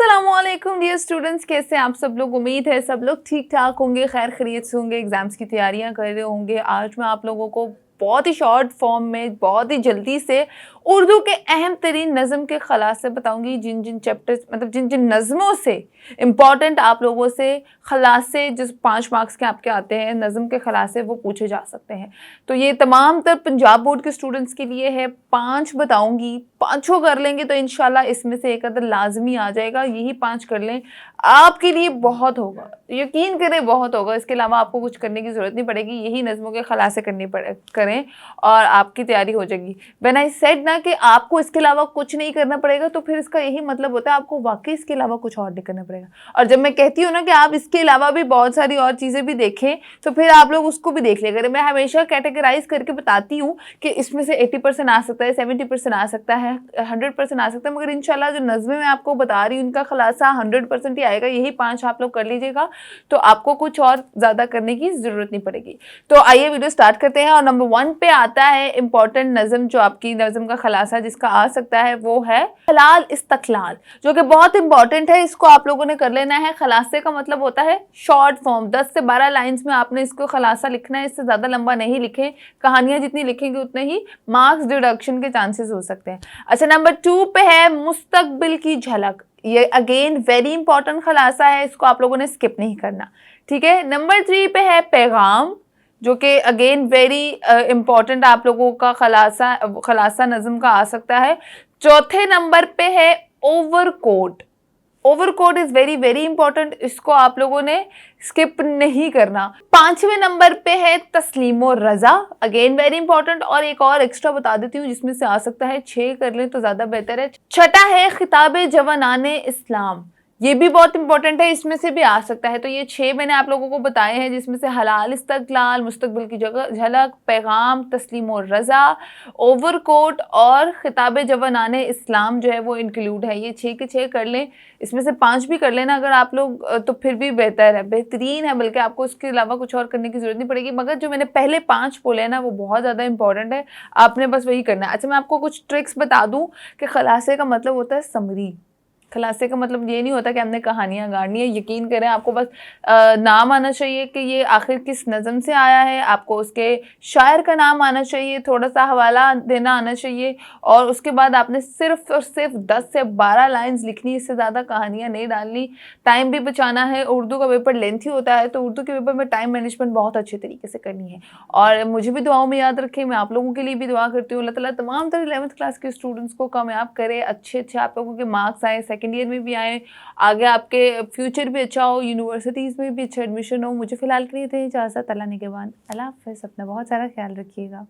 अस्सलामुअलैकुम dear students, कैसे आप सब लोग। उम्मीद है सब लोग ठीक ठाक होंगे, खैर खैरियत से होंगे, एग्जाम्स की तैयारियां कर रहे होंगे। आज मैं आप लोगों को बहुत ही शॉर्ट फॉर्म में बहुत ही जल्दी से उर्दू के अहम तरीन नज़म के खलासे बताऊंगी। जिन जिन चैप्टर्स मतलब जिन जिन नज़मों से इम्पॉर्टेंट आप लोगों से खलासे जिस 5 मार्क्स के आपके आते हैं नज़म के खलासे वो पूछे जा सकते हैं। तो ये तमाम तर पंजाब बोर्ड के स्टूडेंट्स के लिए है। 5 बताऊंगी, 5 कर लेंगे तो इंशाल्लाह इसमें से एक अदर लाजमी आ जाएगा। यही 5 कर लें आपके लिए बहुत होगा, यकीन करें बहुत होगा। इसके अलावा आपको कुछ करने की ज़रूरत नहीं पड़ेगी, यही नज़मों के खलासे करें और आपकी तैयारी हो जाएगी। व्हेन आई सेड ना कि आपको इसके अलावा कुछ नहीं करना पड़ेगा, तो फिर इसका यही मतलब होता है आपको वाकई इसके अलावा कुछ और नहीं करना पड़ेगा। और जब मैं कहती हूँ ना कि आप इसके अलावा भी बहुत सारी और चीज़ें भी देखें, तो फिर आप लोग उसको भी देख लिया करें। मैं हमेशा कैटेगराइज करके बताती हूँ कि इसमें से 80% आ सकता है, 70% आ सकता है, 100% आ सकता है, मगर इंशाल्लाह जो नज़में मैं आपको बता रही हूँ उनका खलासा 100% ही आएगा। यही 5 आप लोग कर लीजिएगा तो आपको कुछ और ज़्यादा करने की ज़रूरत नहीं पड़ेगी। तो आइए वीडियो स्टार्ट करते हैं। और नंबर 1 पे आता है इंपॉर्टेंट नज़म, जो आपकी नज़म का खलासा जिसका आ सकता है वो है हलाल इस्तकलाल, जो कि बहुत इंपॉर्टेंट है। इसको आप लोगों ने कर लेना है। खलासे का मतलब होता है शॉर्ट फॉर्म, 10 से 12 लाइन्स में आपने इसको खलासा लिखना है। इससे ज़्यादा लंबा नहीं लिखें, कहानियां जितनी लिखेंगे उतने ही मार्क्स डिडक्शन के चांसेस हो सकते हैं। अच्छा, नंबर 2 पे है मुस्तकबिल की झलक। ये अगेन वेरी इंपॉर्टेंट खलासा है, इसको आप लोगों ने स्किप नहीं करना, ठीक है। नंबर 3 पे है पैगाम, जो कि अगेन वेरी इंपॉर्टेंट आप लोगों का खलासा नज़म का आ सकता है। चौथे नंबर पे है overcoat. Overcoat is very very important, इसको आप लोगों ने स्किप नहीं करना। 5वें नंबर पे है तस्लीमो रजा, अगेन वेरी इंपॉर्टेंट। और एक और एक्स्ट्रा बता देती हूँ जिसमें से आ सकता है, 6 कर लें तो ज्यादा बेहतर है। छठा है खिताब जवानाने इस्लाम, ये भी बहुत इंपॉर्टेंट है, इसमें से भी आ सकता है। तो ये 6 मैंने आप लोगों को बताए हैं, जिसमें से हलाल इस्तकलाल, मुस्तकबिल की झलक, पैगाम, तस्लीम और रजा, ओवरकोट और खिताब जवानाने इस्लाम जो है वो इंक्लूड है। ये 6 के 6 कर लें, इसमें से 5 भी कर लेना अगर आप लोग, तो फिर भी बेहतर है, बेहतरीन है। बल्कि आपको उसके अलावा कुछ और करने की जरूरत नहीं पड़ेगी। मगर जो मैंने पहले 5 बोले हैं ना वो बहुत ज़्यादा इंपॉर्टेंट है, आपने बस वही करना है। अच्छा, मैं आपको कुछ ट्रिक्स बता दूँ कि खलासे का मतलब होता है समरी। खलासे का मतलब ये नहीं होता कि हमने कहानियाँ गाड़नी है। यकीन करें, आपको बस नाम आना चाहिए कि ये आखिर किस नज़म से आया है, आपको उसके शायर का नाम आना चाहिए, थोड़ा सा हवाला देना आना चाहिए, और उसके बाद आपने सिर्फ और सिर्फ 10 से 12 लाइन्स लिखनी, इससे ज़्यादा कहानियाँ नहीं डालनी। टाइम भी बचाना है, उर्दू का पेपर लेंथी होता है, तो उर्दू के पेपर में टाइम मैनेजमेंट बहुत अच्छे तरीके से करनी है। और मुझे भी दुआओं में याद रखें, मैं आप लोगों के लिए भी दुआ करती हूँ। अल्लाह ताला तमाम तरह 11th क्लास के स्टूडेंट्स को कामयाब करे, अच्छे आप लोगों के मार्क्स आए, सेकेंड ईयर में भी आए, आगे आपके फ्यूचर भी अच्छा हो, यूनिवर्सिटीज़ में भी अच्छा एडमिशन हो। मुझे फिलहाल के लिए इजाज़त, अल्लाह निगहबान, अल्लाह हाफ़िज़। अपना बहुत सारा ख्याल रखिएगा।